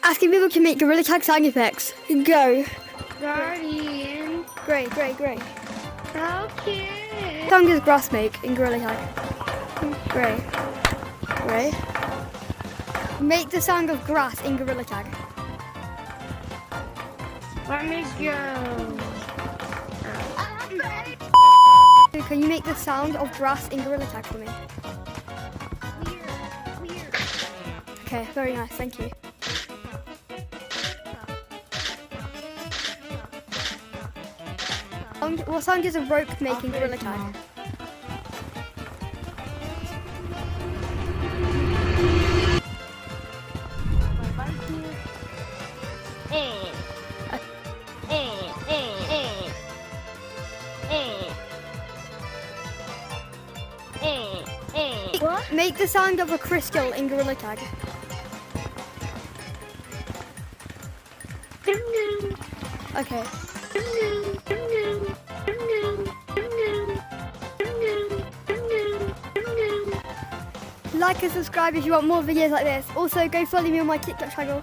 Asking people can make Gorilla Tag sound effects. Go. Guardian. Grey, grey, grey. Okay. What sound does grass make in Gorilla Tag? Grey. Grey. Make the sound of grass in Gorilla Tag. Let me go. Can you make the sound of grass in Gorilla Tag for me? Clear. Okay, very nice, thank you. What sound does a rope make in Gorilla Tag? What? Make the sound of a crystal in Gorilla Tag. Okay. Like and subscribe if you want more videos like this. Also, go follow me on my TikTok channel.